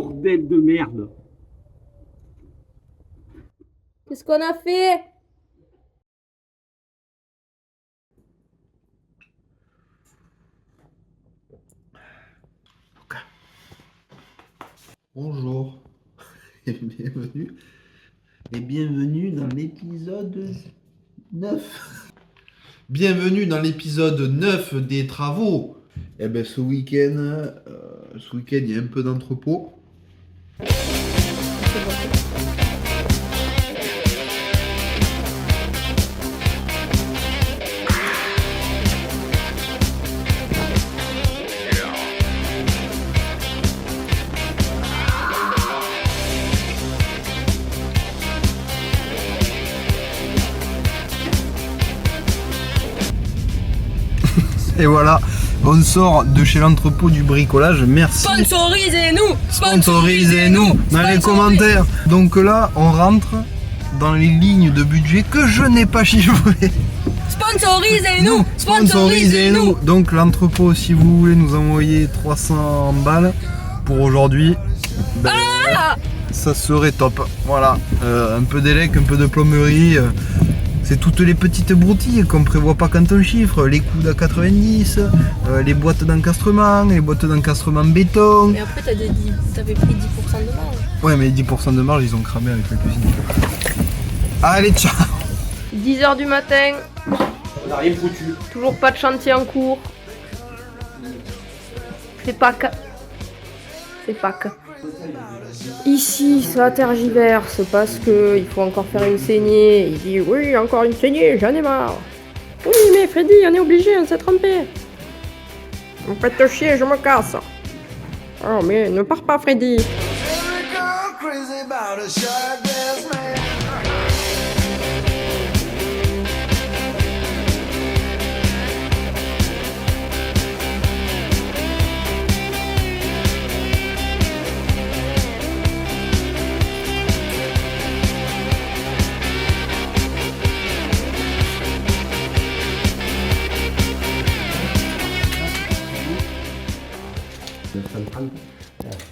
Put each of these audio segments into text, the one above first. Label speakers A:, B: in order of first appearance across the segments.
A: bordel de merde.
B: Qu'est-ce qu'on a fait?
C: Bonjour et bienvenue dans l'épisode 9. Bienvenue dans l'épisode 9 des travaux. Eh ben ce week-end, il y a un peu d'entrepôt. Et voilà, on sort de chez l'entrepôt du bricolage. Merci.
B: Sponsorisez-nous!
C: Sponsorisez-nous dans les commentaires. Donc là, on rentre dans les lignes de budget que je n'ai pas chiffrées.
B: Sponsorisez-nous!
C: Sponsorisez-nous. Donc l'entrepôt, si vous voulez nous envoyer 300 balles pour aujourd'hui, ben, ça serait top. Voilà, un peu d'élec, un peu de plomberie. C'est toutes les petites broutilles qu'on prévoit pas quand on chiffre, les coudes à 90, les boîtes d'encastrement, les boîtes d'encastrement béton.
B: Mais après t'avais pris 10% de marge.
C: Ouais, mais 10% de marge ils ont cramé avec la cuisine. Allez, ciao.
B: 10h du matin,
A: On n'a rien foutu.
B: toujours pas de chantier en cours. C'est Pâques. C'est Pâques. Ici, ça tergiverse parce que il faut encore faire une saignée. Il dit oui, encore une saignée, j'en ai marre. Oui, mais Freddy, on est obligé, on s'est trompé. On peut te chier, je me casse. Oh, mais ne pars pas, Freddy.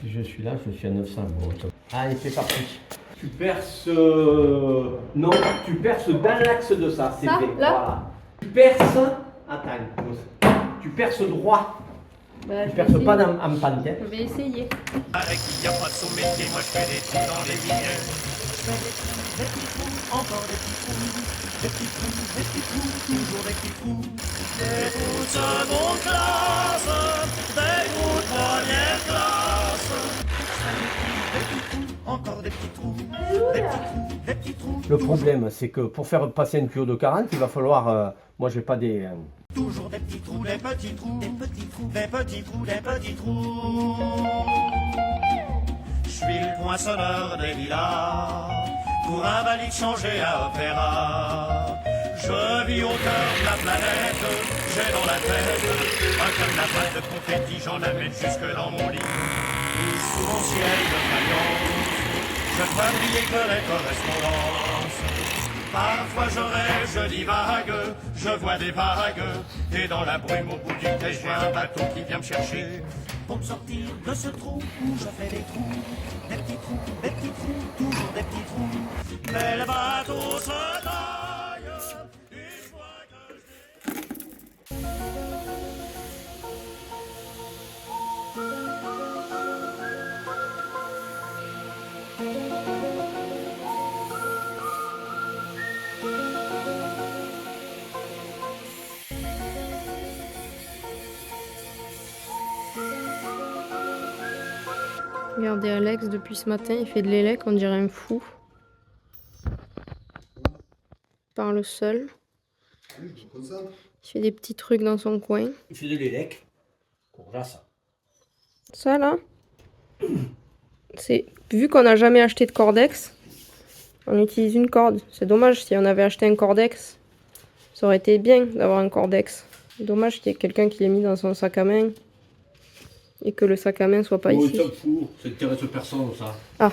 A: Si je suis là, je suis à 900 euros. Allez, c'est parti. Tu perces. Non, tu perces dans l'axe de ça, c'est
B: Ça,
A: fait.
B: là
A: Voilà. Tu perces. Attends. Tu perces droit.
B: Bah,
A: Tu
B: je
A: perces
B: vais
A: pas
B: essayer.
A: en pente. Hein.
B: Je vais essayer.
D: Avec il n'y a pas de sous métier, moi je fais des trous dans les vignes. Je fais des petits trous, encore des petits trous, des petits trous, des petits trous, toujours des petits trous. Des trous de seconde classe, des trous de première classe. Je fais des petits trous, encore des petits trous, des petits trous, des petits trous.
A: Le problème, c'est que pour faire passer un tuyau de 40, il va falloir. Moi, j'ai pas des.
D: Toujours des petits trous, des petits trous, des petits trous, des petits trous, des petits trous. Je suis le poinçonneur des villas, pour un balique changé à opéra. Je vis au cœur de la planète, j'ai dans la tête un carnaval de confettis, j'en amène jusque dans mon lit. Et sous mon ciel de faïence, je dois briller que les correspondances. Parfois je rêve, je divague, je vois des vagues, et dans la brume au bout du quai, je vois un bateau qui vient me chercher. Pour me sortir de ce trou où je fais des trous, des petits trous, toujours des petits trous. Mais le bateau se taille, une fois que je...
B: Regardez Alex, depuis ce matin, il fait de l'élec, on dirait un fou. Il parle seul. Il fait des petits trucs dans son coin.
A: Il fait de l'élec. Voilà ça.
B: Ça là, c'est vu qu'on n'a jamais acheté de cordex, on utilise une corde. C'est dommage, si on avait acheté un cordex, ça aurait été bien d'avoir un cordex. Dommage qu'il y ait quelqu'un qui l'ait mis dans son sac à main et que le sac à main soit pas ici.
A: ça me fout, ça intéresse personne ça.
B: Ah.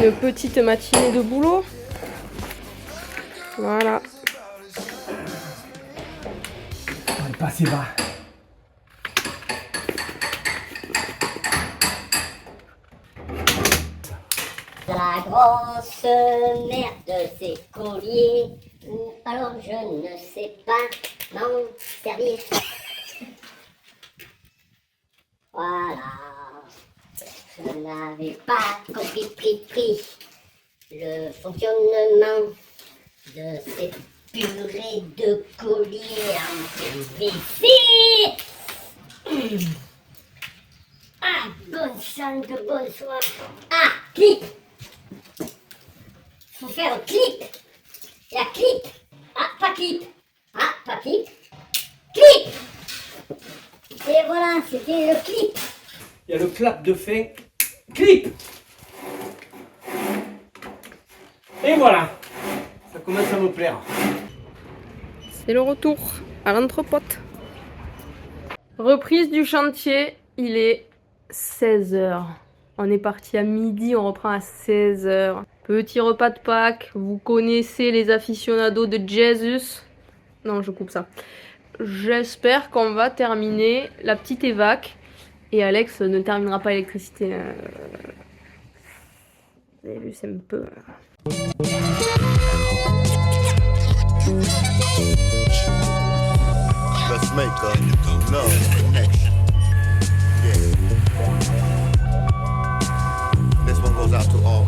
B: une petite matinée de boulot. Voilà.
A: On est passé bas.
E: La grosse merde, c'est collier, ou alors je ne sais pas m'en servir. Voilà, je n'avais pas compris le fonctionnement de ces purées de collier en PVC. Ah, bonne sang de bonsoir. Ah, clip. Faut faire un clip. Il y a clip. Ah, pas clip. Ah, pas clip. Clip. Et voilà, c'était le clip.
A: Il y a le clap de fin. Clip. Et voilà. Ça commence à me plaire.
B: C'est le retour à l'entrepote. Reprise du chantier, il est 16h. On est parti à midi, on reprend à 16h. Petit repas de Pâques, vous connaissez les aficionados de Jesus. Non, je coupe ça. J'espère qu'on va terminer la petite évac. Et Alex ne terminera pas l'électricité. Vous avez vu, c'est un peu...
F: Let's make a love connection. Yeah. This one goes out to all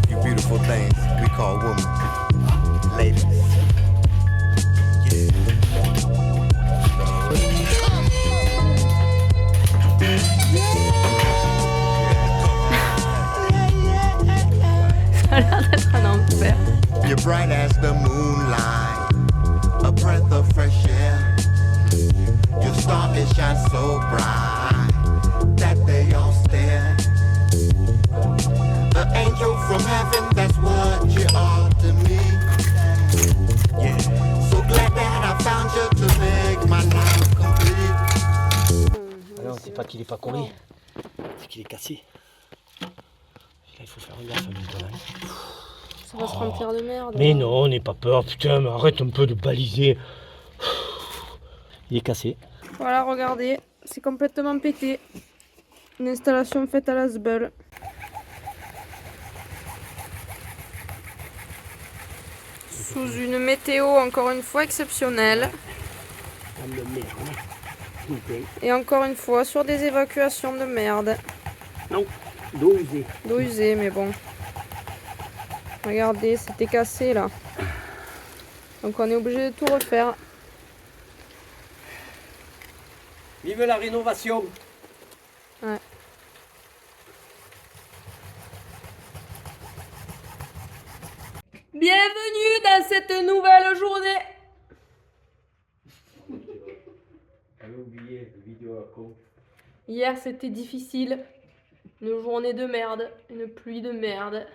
F: you beautiful things we call women. Ladies. Yeah.
B: Ça a l'air d'être un enfer.
F: You're bright as the moonlight, a breath of fresh air. Your star it shines so bright that they all stare. An angel from heaven, that's what you are to me. Yeah, so glad that I found you to make my life complete.
A: Alors, c'est pas qu'il est pas collé, c'est qu'il est cassé. Là, il faut faire gaffe maintenant.
B: Ça va se remplir de merde.
A: Mais non, n'aie pas peur, putain, mais arrête un peu de baliser. Il est cassé.
B: Voilà, regardez, c'est complètement pété. Une installation faite à la sbeul. Sous une météo encore une fois exceptionnelle. Et encore une fois sur des évacuations de merde.
A: Non, d'eau usée.
B: D'eau usée, mais bon. Regardez, c'était cassé là. Donc on est obligé de tout refaire.
A: Vive la rénovation.
B: Ouais. Bienvenue dans cette nouvelle journée.
A: J'avais oublié la vidéo à con.
B: Hier c'était difficile. Une journée de merde, une pluie de merde.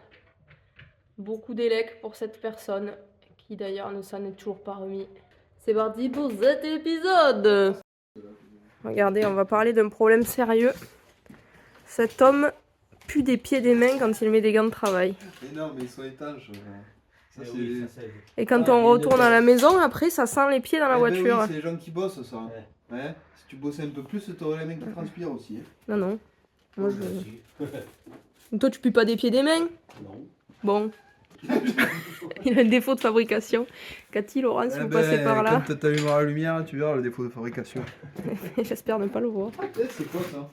B: Beaucoup d'élec pour cette personne, qui d'ailleurs ne s'en est toujours pas remis. C'est parti pour cet épisode. Regardez, on va parler d'un problème sérieux. Cet homme pue des pieds et des mains quand il met des gants de travail.
C: Mais non, mais ils sont étanches. Ça,
A: Eh
C: c'est...
A: oui, ça,
B: Et quand on retourne à la maison, après ça sent les pieds dans la
C: Eh ben
B: voiture.
C: oui, c'est les gens qui bossent, ça. Ouais. Si tu bossais un peu plus, t'aurais les mains qui transpirent aussi.
B: Non, non. Moi,
A: Merci.
B: Toi, tu pues pas des pieds et des mains?
A: Non.
B: Bon. Il a un défaut de fabrication. Cathy, Laurent, si vous passez par là.
C: Quand t'allumeras la lumière, tu verras le défaut de fabrication.
B: J'espère ne pas le voir.
C: C'est quoi ça?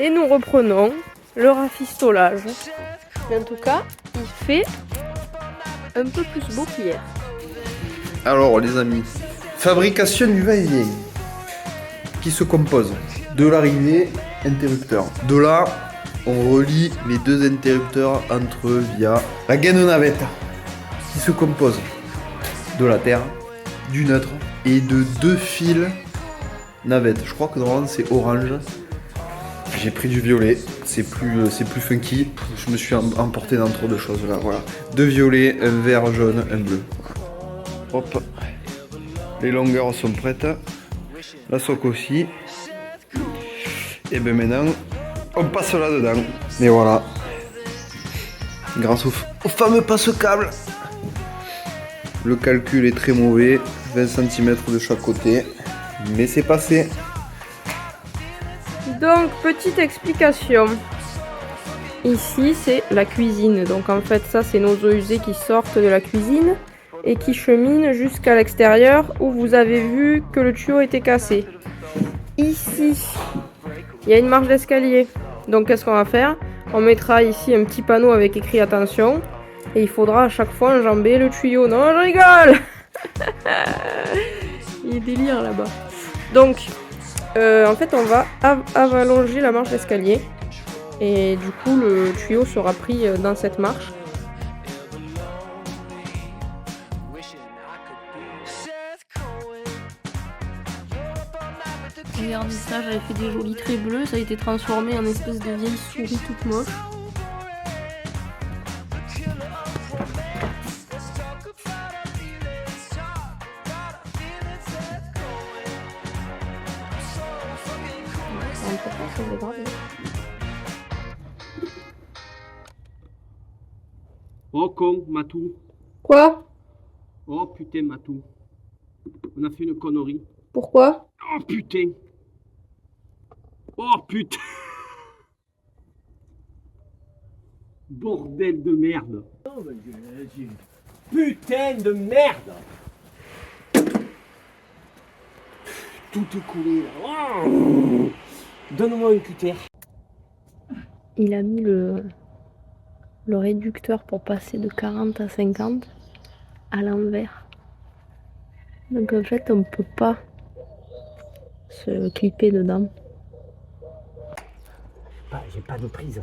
B: Et nous reprenons le rafistolage. Mais en tout cas, il fait un peu plus beau qu'hier.
C: Alors les amis, fabrication du va-et-vient qui se compose de l'arrivée interrupteur. De là, on relie les deux interrupteurs entre eux via la gaine navette qui se compose de la terre, du neutre et de deux fils navette. Je crois que normalement c'est orange. J'ai pris du violet, c'est plus funky. Je me suis emporté dans trop de choses là, voilà. Deux violets, un vert jaune, un bleu. Hop, les longueurs sont prêtes. La soque aussi. Et ben maintenant, on passe là-dedans. Et voilà. Grâce au fameux passe-câble. Le calcul est très mauvais, 20 cm de chaque côté. Mais c'est passé.
B: Donc, petite explication. Ici, c'est la cuisine. Donc, en fait, ça, c'est nos eaux usées qui sortent de la cuisine et qui cheminent jusqu'à l'extérieur où vous avez vu que le tuyau était cassé. Ici, il y a une marche d'escalier. Donc, qu'est-ce qu'on va faire? On mettra ici un petit panneau avec écrit attention et il faudra à chaque fois enjamber le tuyau. Non, je rigole. Il est délire là-bas. Donc, en fait, on va allonger la marche d'escalier. Et du coup, le tuyau sera pris dans cette marche. Regardez ça, j'avais fait des jolis traits bleus. Ça a été transformé en espèce de vieille souris toute moche.
A: Oh con, Matou.
B: Quoi?
A: Oh putain, Matou. On a fait une connerie.
B: Pourquoi?
A: Oh putain. Oh putain. Bordel de merde. Putain de merde. Tout est coulé là. Oh. Donne-moi un cutter.
B: Il a mis le réducteur pour passer de 40 à 50 à l'envers. Donc en fait, on peut pas se clipper dedans.
A: J'ai pas de prise.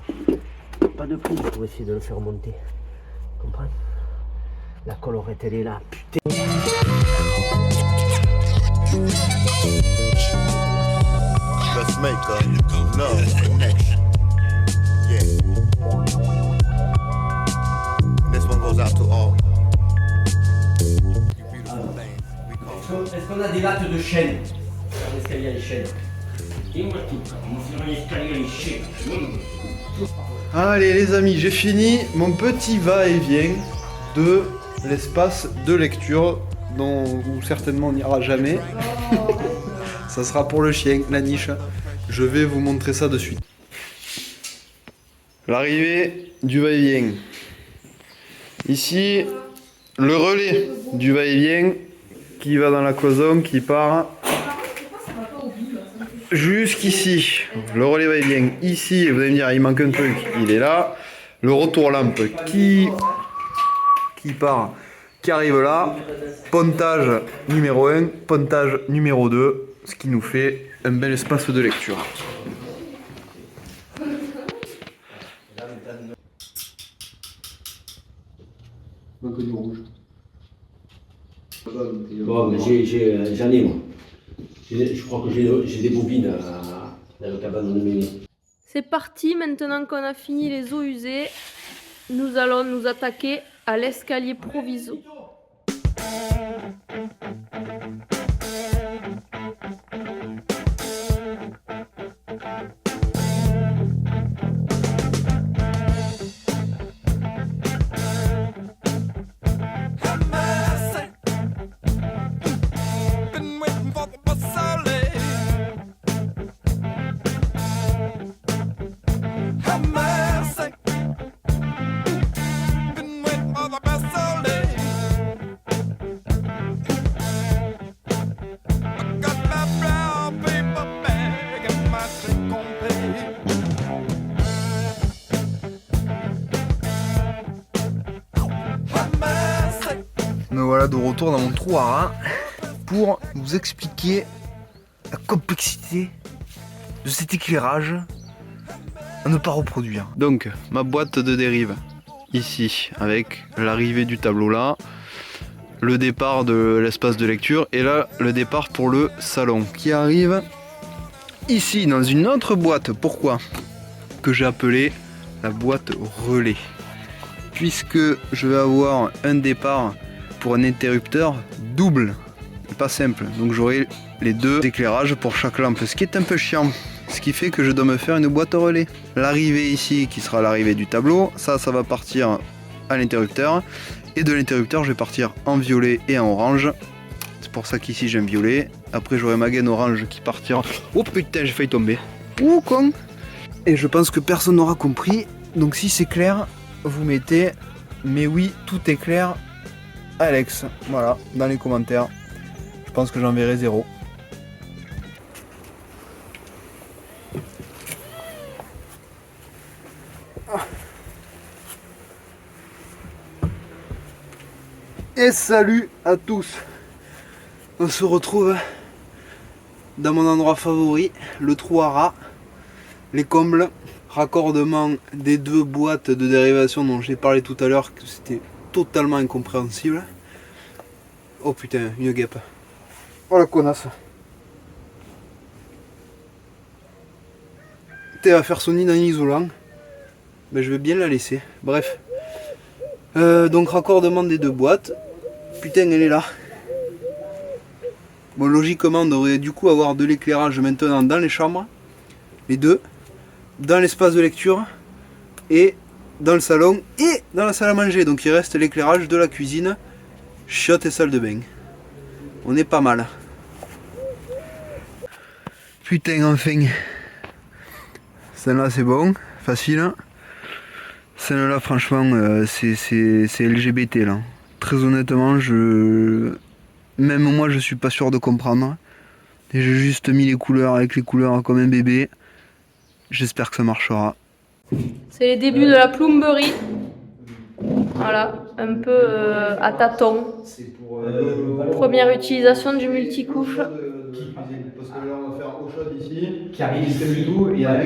A: Pas de prise pour essayer de le faire monter. Tu comprends? La collerette elle est là, putain.
F: Let's make a love connection. Yeah. This one goes out to all you beautiful things we call.
A: Est-ce qu'on a des lattes de chêne? Un escalier à l'échelle. Dis-moi tout, on fait un escalier à l'échelle.
C: Allez les amis, j'ai fini mon petit va-et-vient de l'espace de lecture où certainement on n'ira jamais. Ça sera pour le chien, la niche. Je vais vous montrer ça de suite. L'arrivée du va-et-vient. Ici, le relais du va-et-vient qui va dans la cloison, qui part jusqu'ici. Le relais va-et-vient ici, vous allez me dire, il manque un truc, il est là. Le retour lampe qui part, qui arrive là. Pontage numéro 1, pontage numéro 2, ce qui nous fait un bel espace de lecture. Manque du rouge.
A: Bon, mais j'en ai moi. Je crois que j'ai des bobines dans le cabanon de Méné.
B: C'est parti, maintenant qu'on a fini les eaux usées, nous allons nous attaquer à l'escalier provisoire.
F: Been waiting for the bus so late. Have mercy. Been waiting for the bus so late. I got my brown paper bag and my take on pay. Have mercy.
C: Me voilà de retour dans mon trou à rats pour vous expliquer la complexité de cet éclairage à ne pas reproduire. Donc ma boîte de dérive ici avec l'arrivée du tableau là, le départ de l'espace de lecture et là le départ pour le salon qui arrive ici dans une autre boîte. Pourquoi? Que j'ai appelé la boîte relais, puisque je vais avoir un départ pour un interrupteur double pas simple. Donc j'aurai les 2 éclairages pour chaque lampe, ce qui est un peu chiant. Ce qui fait que je dois me faire une boîte relais. L'arrivée ici, qui sera l'arrivée du tableau, ça va partir à l'interrupteur. Et de l'interrupteur, je vais partir en violet et en orange. C'est pour ça qu'ici j'ai un violet. Après j'aurai ma gaine orange qui partira... Oh putain, j'ai failli tomber. Ouh, con. Et je pense que personne n'aura compris. Donc si c'est clair, vous mettez... Mais oui, tout est clair, Alex. Voilà, dans les commentaires. Je pense que j'enverrai 0. Et salut à tous. On se retrouve dans mon endroit favori, le trou à rats, les combles, raccordement des 2 boîtes de dérivation dont j'ai parlé tout à l'heure, que c'était totalement incompréhensible. Oh putain, une guêpe. Oh la connasse. Elle va faire son nid dans l'isolant. Ben, je vais bien la laisser. Bref. Donc raccordement des 2 boîtes. Putain, elle est là. Bon, logiquement, on devrait du coup avoir de l'éclairage maintenant dans les chambres. Les 2. Dans l'espace de lecture. Et dans le salon. Et dans la salle à manger. Donc il reste l'éclairage de la cuisine. Chiottes et salle de bain. On est pas mal. Putain, enfin. Celle-là, c'est bon. Facile. Celle-là, franchement, c'est LGBT, là. Très honnêtement, même moi, je suis pas sûr de comprendre. Et j'ai juste mis les couleurs avec les couleurs comme un bébé. J'espère que ça marchera.
B: C'est les débuts de la plomberie. Voilà, un peu à tâtons. Première utilisation du multicouche.
C: Parce que là, on va faire eau chaude ici.
A: Qui arrive du tout et avec...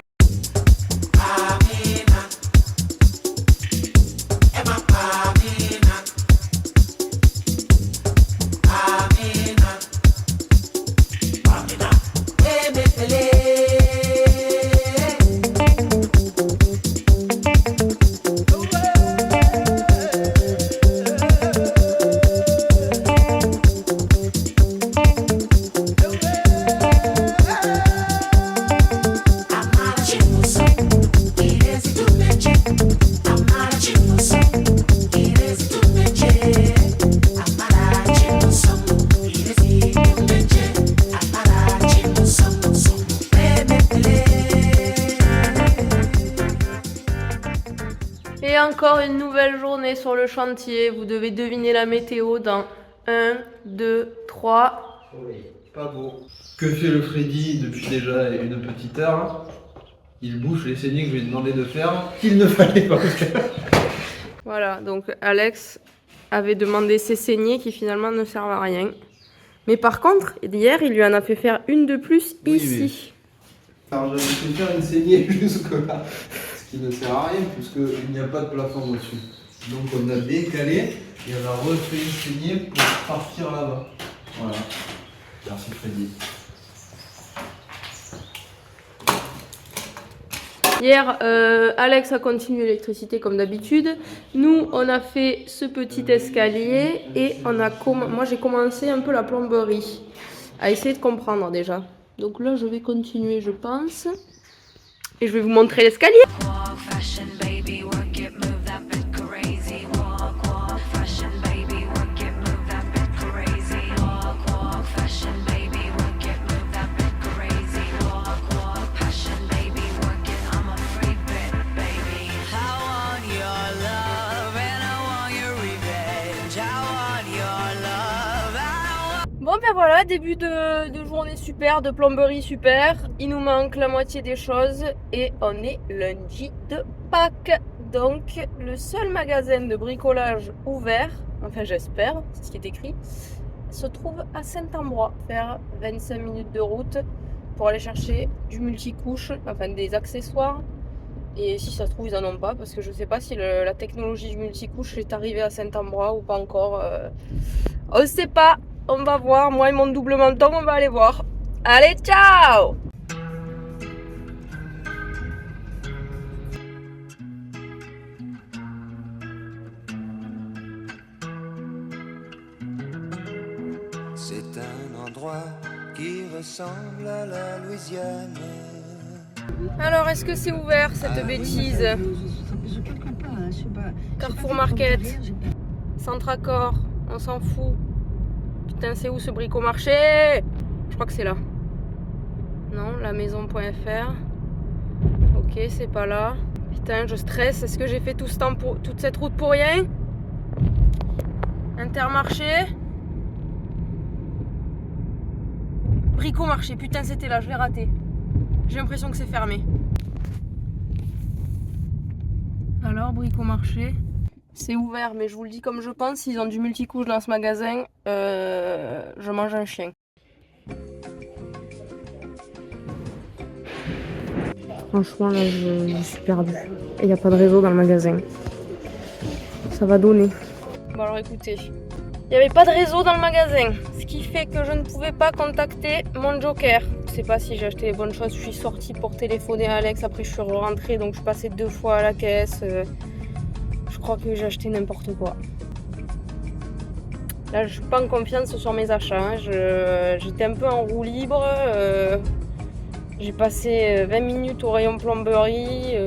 B: Et encore une nouvelle journée sur le chantier. Vous devez deviner la météo dans 1, 2, 3.
C: Pas beau. Que fait le Freddy depuis déjà une petite heure? Il bouche les saignées que je lui ai demandé de faire, qu'il ne fallait pas faire.
B: Voilà, donc Alex avait demandé ses saignées qui finalement ne servent à rien. Mais par contre, hier, il lui en a fait faire une de plus ici.
C: Alors j'avais fait faire une saignée jusque là, ce qui ne sert à rien puisqu'il n'y a pas de plafond dessus. Donc on a décalé et on a refait une saignée pour partir là-bas. Voilà. Merci Freddy.
B: Hier, Alex a continué l'électricité comme d'habitude. Nous, on a fait ce petit escalier et moi j'ai commencé un peu la plomberie, à essayer de comprendre déjà. Donc là, je vais continuer, je pense. Et je vais vous montrer l'escalier. Bon ben voilà, début de journée super, de plomberie super. Il nous manque la moitié des choses et on est lundi de Pâques. Donc le seul magasin de bricolage ouvert, enfin j'espère, c'est ce qui est écrit, se trouve à Saint-Ambrois. Faire 25 minutes de route pour aller chercher du multicouche, enfin des accessoires. Et si ça se trouve ils en ont pas parce que je sais pas si la technologie du multicouche est arrivée à Saint-Ambrois ou pas encore. On sait pas. On va voir, moi et mon double menton, on va aller voir. Allez, ciao!
F: C'est un froid qui ressemble à la Louisiane.
B: Alors, est-ce que c'est ouvert cette bêtise? Carrefour Market, Centracor, on s'en fout. Putain, c'est où ce bricomarché? Je crois que c'est là. Non, la maison.fr. Ok, c'est pas là. Putain, je stresse. Est-ce que j'ai fait tout ce temps pour toute cette route pour rien? Intermarché. Bricomarché, putain, c'était là, je l'ai raté. J'ai l'impression que c'est fermé. Alors, bricomarché. C'est ouvert, mais je vous le dis comme je pense, s'ils ont du multicouche dans ce magasin, je mange un chien. Franchement, là, je suis perdue. Et il n'y a pas de réseau dans le magasin. Ça va donner. Bon, alors écoutez, il n'y avait pas de réseau dans le magasin, ce qui fait que je ne pouvais pas contacter mon joker. Je sais pas si j'ai acheté les bonnes choses. Je suis sortie pour téléphoner à Alex, après je suis rentrée, donc je suis passée 2 fois à la caisse. Je crois que j'ai acheté n'importe quoi. Là, je suis pas en confiance sur mes achats. Hein. J'étais un peu en roue libre. J'ai passé 20 minutes au rayon plomberie.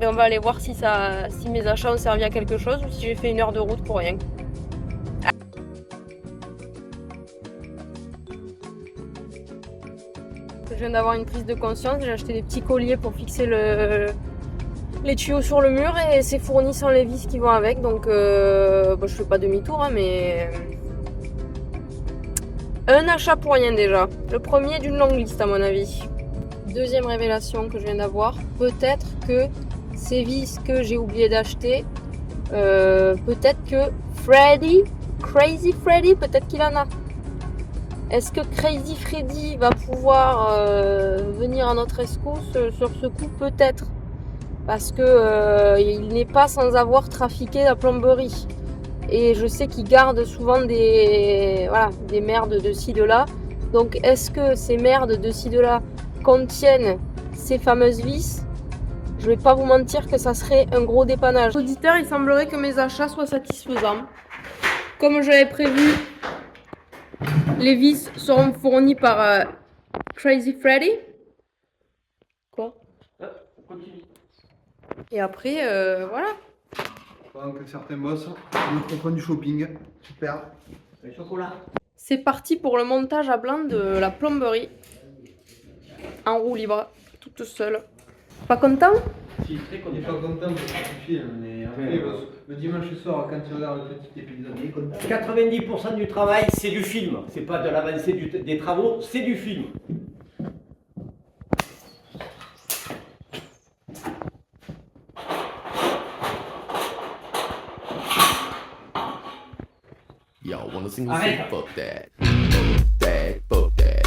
B: On va aller voir si mes achats ont servi à quelque chose ou si j'ai fait 1 heure de route pour rien. Je viens d'avoir une prise de conscience. J'ai acheté des petits colliers pour fixer les tuyaux sur le mur et c'est fourni sans les vis qui vont avec. Donc je fais pas demi-tour, hein, mais... Un achat pour rien déjà. Le premier d'une longue liste à mon avis. Deuxième révélation que je viens d'avoir. Peut-être que ces vis que j'ai oublié d'acheter, peut-être que Crazy Freddy, peut-être qu'il en a. Est-ce que Crazy Freddy va pouvoir venir à notre rescousse sur ce coup? Peut-être. Parce que il n'est pas sans avoir trafiqué la plomberie. Et je sais qu'ils gardent souvent des merdes de ci, de là. Donc est-ce que ces merdes de ci, de là contiennent ces fameuses vis? Je vais pas vous mentir que ça serait un gros dépannage. Auditeur, il semblerait que mes achats soient satisfaisants. Comme je l'avais prévu, les vis seront fournies par Crazy Freddy. Quoi? Et après, voilà.
C: Pendant que certains bossent, nous font du shopping. Super.
A: Le chocolat.
B: C'est parti pour le montage à blanc de la plomberie. En roue libre, toute seule. Pas content?
A: Si, très
C: Il est pas
A: content.
C: content parce que tu filmes, mais après, le dimanche soir, quand tu regardes le petit épisode, il est content.
A: 90% du travail, c'est du film. C'est pas de l'avancée des travaux, c'est du film.
G: Y'all want a single
A: Arrête.
G: sleep? Fuck that. Fuck that, fuck that.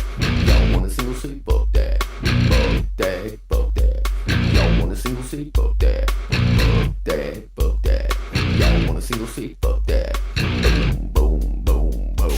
G: Y'all want a single sleep? Fuck that. Fuck that, fuck that. Y'all want a single sleep? Fuck that. Fuck that, fuck that. Y'all want a single sleep? Fuck that. Boom, boom, boom, boom.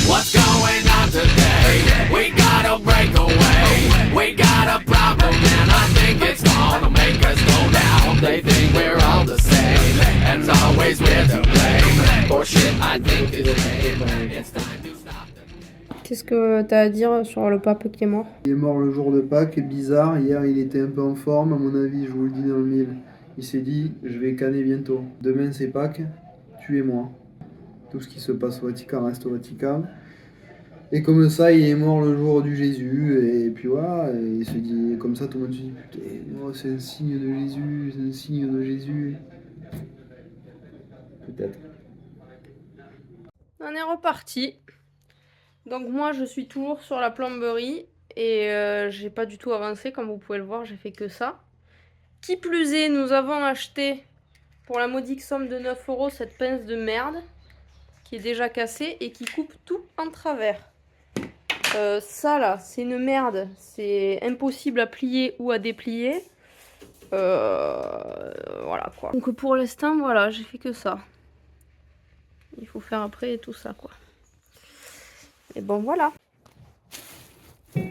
G: What's going on today? We gotta break away. We got a problem and I think it's gonna make us go down. They think we're all the same and always we're to blame. For shit I think is lame. It's time to stop the...
B: Qu'est-ce que t'as à dire sur le pape qui est mort?
C: Il est mort le jour de Pâques, bizarre. Hier, il était un peu en forme, à mon avis, je vous le dis dans le mille. Il s'est dit, je vais canner bientôt. Demain, c'est Pâques, tuez-moi. Tout ce qui se passe au Vatican reste au Vatican. Et comme ça, il est mort le jour du Jésus, et puis voilà, et il se dit, comme ça, tout le monde se dit, putain, oh, c'est un signe de Jésus, c'est un signe de Jésus. Peut-être.
B: On est reparti. Donc moi, je suis toujours sur la plomberie et j'ai pas du tout avancé, comme vous pouvez le voir, j'ai fait que ça. Qui plus est, nous avons acheté pour la modique somme de 9 € cette pince de merde qui est déjà cassée et qui coupe tout en travers. Ça là, c'est une merde. C'est impossible à plier ou à déplier. Voilà quoi. Donc pour l'instant, voilà, j'ai fait que ça. Il faut faire après tout ça quoi. Et bon voilà. Non,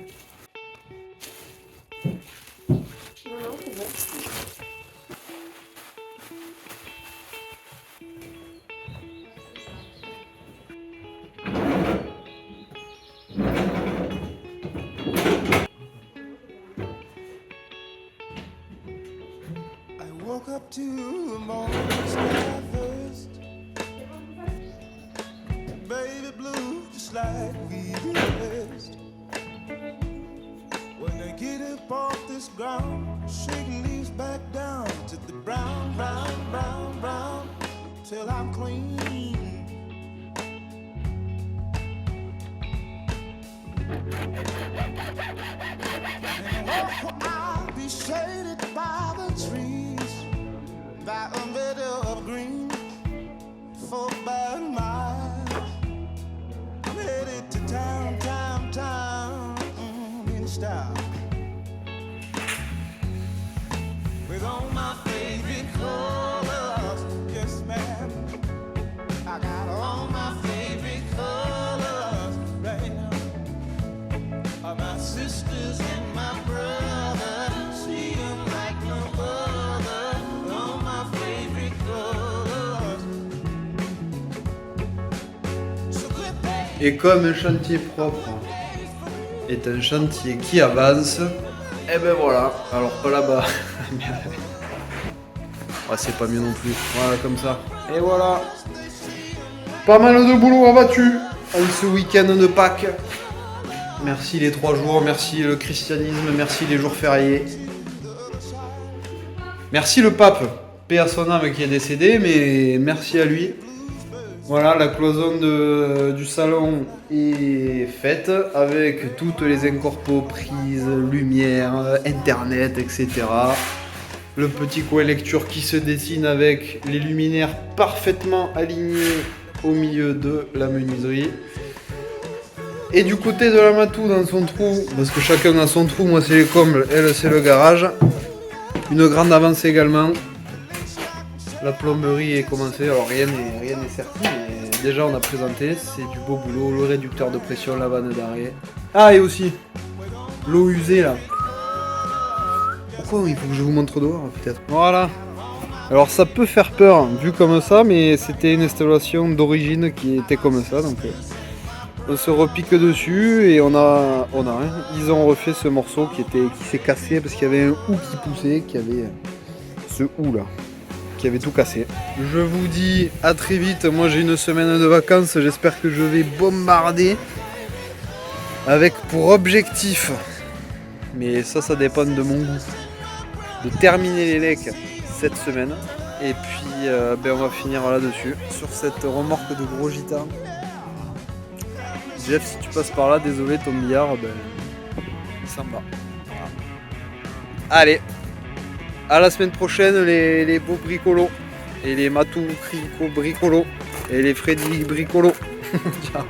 B: c'est bon.
F: Woke up to a morning sky first. Baby blue, just like we dressed. When they get up off this ground, shaking leaves back down to the brown, brown, brown, brown, till I'm clean. And I'll be shaded by the trees, by a meadow of green, for about a mile. I'm headed to town, town, town, in style, with all my favorite colors. Yes, ma'am, I got all my favorite colors right now. My sisters and my brothers, see them like no other. All my favorite colors. So quit playing.
C: Et comme un chantier propre est un chantier qui avance, et ben voilà, alors pas là-bas. Ouais, c'est pas mieux non plus, voilà comme ça. Et voilà. Pas mal de boulot abattu en ce week-end de Pâques. Merci les 3 jours, merci le christianisme, merci les jours fériés. Merci le pape, paix à son âme qui est décédé, mais merci à lui. Voilà, la cloison du salon est faite avec toutes les incorpos prises, lumière, internet, etc. Le petit coin lecture qui se dessine avec les luminaires parfaitement alignés au milieu de la menuiserie. Et du côté de la Matou dans son trou, parce que chacun a son trou, moi c'est les combles, elle c'est le garage. Une grande avancée également. La plomberie est commencée, alors rien n'est certain, mais déjà on a présenté, c'est du beau boulot, le réducteur de pression, la vanne d'arrêt. Ah et aussi, l'eau usée là. Pourquoi il faut que je vous montre dehors peut-être. Voilà. Alors ça peut faire peur vu comme ça, mais c'était une installation d'origine qui était comme ça, donc on se repique dessus et on a ils ont refait ce morceau qui s'est cassé parce qu'il y avait un hou qui poussait, qui avait ce hou là, qui avait tout cassé. Je vous dis à très vite, moi j'ai une semaine de vacances, j'espère que je vais bombarder avec pour objectif, mais ça dépend de mon goût, de terminer les lecs cette semaine et puis on va finir là-dessus, sur cette remorque de gros gitards. Jeff, si tu passes par là, désolé, ton billard, il s'en va. Voilà. Allez, à la semaine prochaine, les beaux bricolos, et les Matou bricolos, et les Freddy bricolos. Ciao.